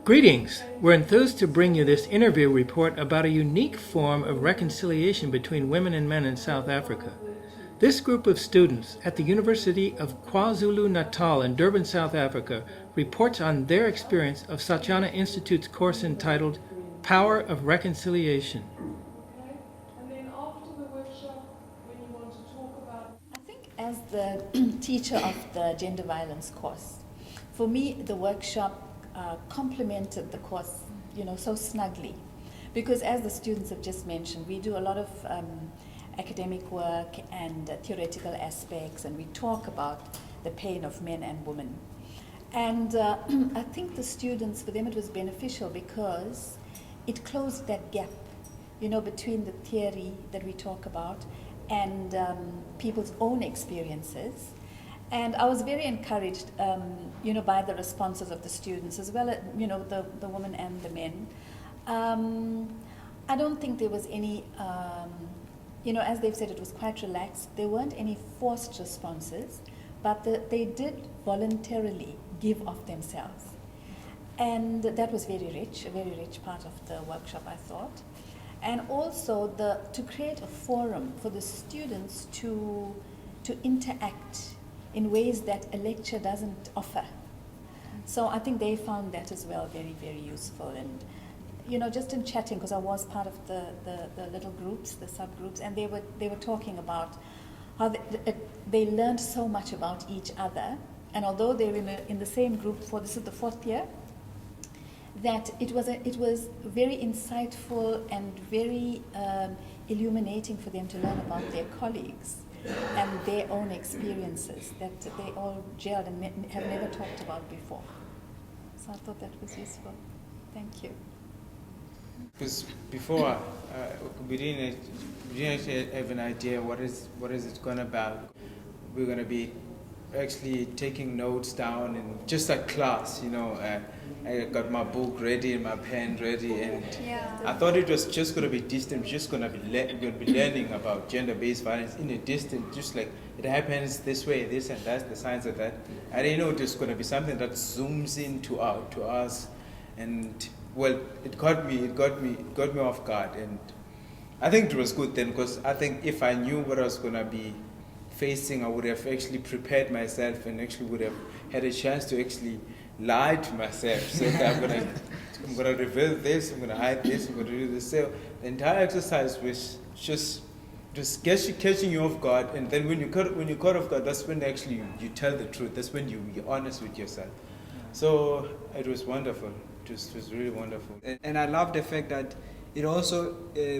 Greetings! We're enthused to bring you this interview report about a unique form of reconciliation between women and men in South Africa. This group of students at the University of KwaZulu-Natal in Durban, South Africa, reports on their experience of Satchana Institute's course entitled Power of Reconciliation. I think as the teacher of the gender violence course, for me the workshop complemented the course, so snugly, because as the students have just mentioned, we do a lot of academic work and theoretical aspects, and we talk about the pain of men and women. And I think the students, for them it was beneficial because it closed that gap, between the theory that we talk about and people's own experiences. And I was very encouraged, by the responses of the students, as well as, the women and the men. I don't think there was any, as they've said, it was quite relaxed. There weren't any forced responses, but they did voluntarily give of themselves. And that was a very rich part of the workshop, I thought. And also to create a forum for the students to interact in ways that a lecture doesn't offer. So I think they found that as well very useful. And just in chatting, because I was part of the little groups, the subgroups, and they were talking about how they learned so much about each other. And although they were in the same group this is the fourth year, that it was very insightful and very illuminating for them to learn about their colleagues and their own experiences that they all gelled and have never talked about before. So I thought that was useful. Thank you. Because before, we didn't actually have an idea what is it going to about. We're going to be actually taking notes down in just like class, I got my book ready and my pen ready, and I thought it was just going to be distant, just going to be learning about gender-based violence in a distance, just like it happens this way, this and that's the signs of that. I didn't know it was going to be something that zooms in to us, and well, it got me off guard, and I think it was good then, because I think if I knew what I was going to be facing, I would have actually prepared myself and actually would have had a chance to actually lie to myself. So that I'm gonna reveal this, I'm gonna hide this, I'm gonna do this. So the entire exercise was just catching you off guard, and then when you caught off guard, that's when actually you tell the truth. That's when you're honest with yourself. So it was wonderful. It was really wonderful. And I love the fact that it also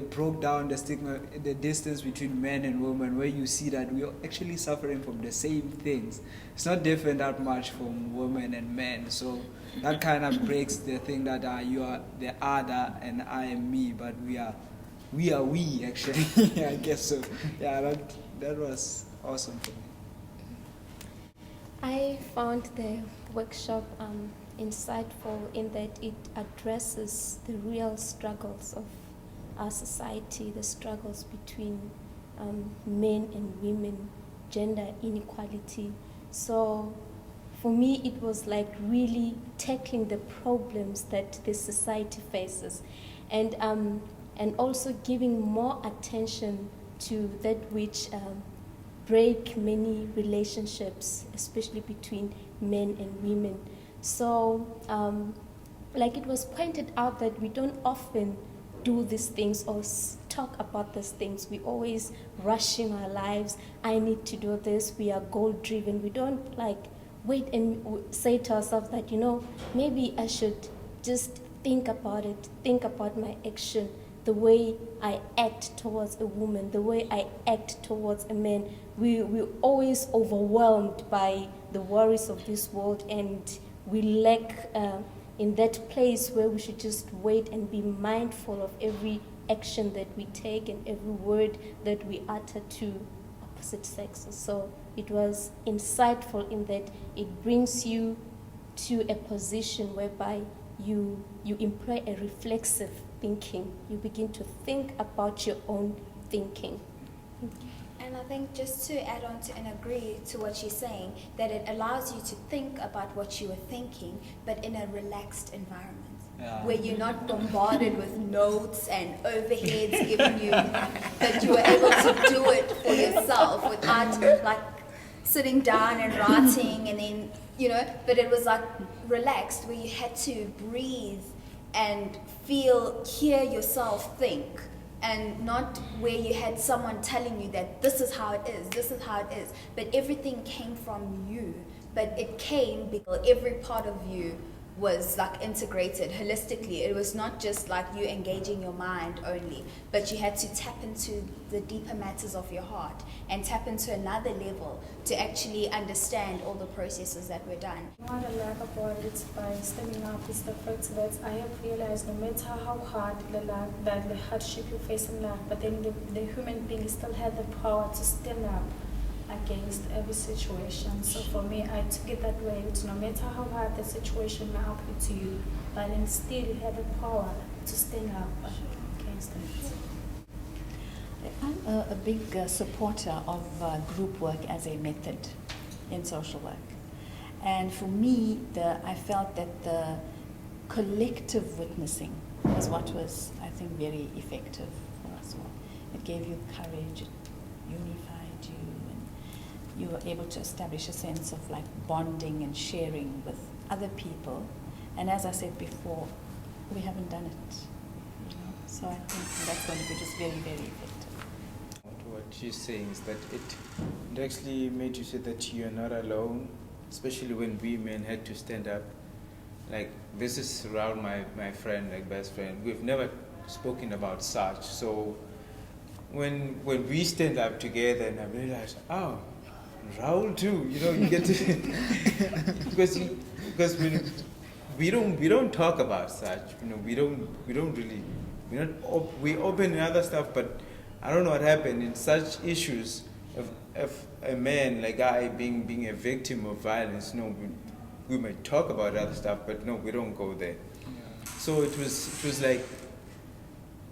broke down the stigma, the distance between men and women, where you see that we are actually suffering from the same things. It's not different that much from women and men. So that kind of breaks the thing that you are the other and I am me, but we actually. I guess so. Yeah, that was awesome for me. I found the workshop insightful in that it addresses the real struggles of our society, the struggles between men and women, gender inequality. So for me, it was like really tackling the problems that the society faces, and also giving more attention to that which break many relationships, especially between men and women. So, like it was pointed out that we don't often do these things or talk about these things. We always rushing our lives. I need to do this. We are goal-driven. We don't wait and say to ourselves that, maybe I should just think about it, think about my action, the way I act towards a woman, the way I act towards a man. We're always overwhelmed by the worries of this world, and we lack in that place where we should just wait and be mindful of every action that we take and every word that we utter to opposite sexes. So it was insightful in that it brings you to a position whereby you employ a reflexive thinking. You begin to think about your own thinking. And And I think just to add on to and agree to what she's saying, that it allows you to think about what you were thinking, but in a relaxed environment. Yeah. Where you're not bombarded with notes and overheads giving you, that you were able to do it for yourself without like sitting down and writing and then, but it was like relaxed where you had to breathe and hear yourself think, and not where you had someone telling you that this is how it is, but everything came from you, but it came because every part of you was like integrated holistically. It was not just like you engaging your mind only, but you had to tap into the deeper matters of your heart and tap into another level to actually understand all the processes that were done. What I like about it by standing up is the fact that I have realized no matter how hard the hardship you face in life, but then the human being still has the power to stand up against every situation. So for me, I took it that way. It's no matter how hard the situation may happen to you, but then still you have the power to stand up against it. I'm a big supporter of group work as a method in social work. And for me, I felt that the collective witnessing was what was, I think, very effective for us all. It gave you courage, it unified you, and you were able to establish a sense of like bonding and sharing with other people. And as I said before, we haven't done it. So I think that's going to be just very, very effective. What she's saying is that it actually made you say that you're not alone, especially when we men had to stand up. Like, this is Raul, my friend, like best friend. We've never spoken about such. So when we stand up together, and I realized, oh, Raul too. You get to because we don't talk about such. We don't really. We open other stuff, but I don't know what happened in such issues of a man like I being a victim of violence. We might talk about other stuff, but no, we don't go there. Yeah. So it was like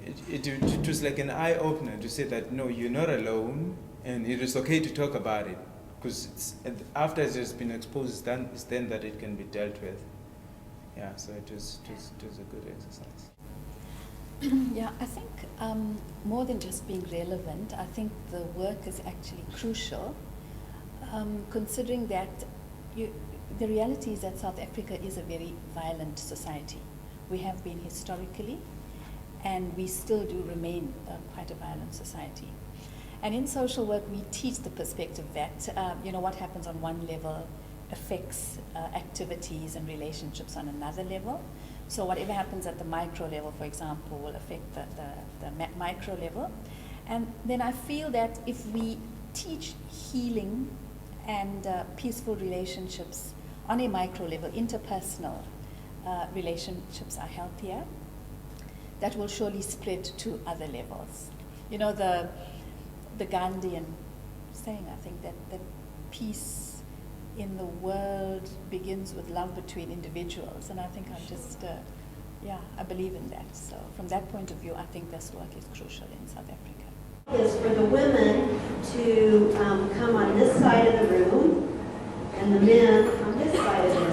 it was like an eye opener to say that no, you're not alone, and it is okay to talk about it, because after it's been exposed, it's then that it can be dealt with. Yeah, so it was a good exercise. Yeah, I think more than just being relevant, I think the work is actually crucial, considering that the reality is that South Africa is a very violent society. We have been historically, and we still do remain quite a violent society. And in social work, we teach the perspective that what happens on one level affects activities and relationships on another level. So whatever happens at the micro level, for example, will affect the micro level. And then I feel that if we teach healing and peaceful relationships on a micro level, interpersonal relationships are healthier, that will surely spread to other levels. The Gandhian saying, I think, that peace in the world begins with love between individuals, and I think I believe in that. So from that point of view, I think this work is crucial in South Africa. Is for the women to come on this side of the room and the men on this side of the room.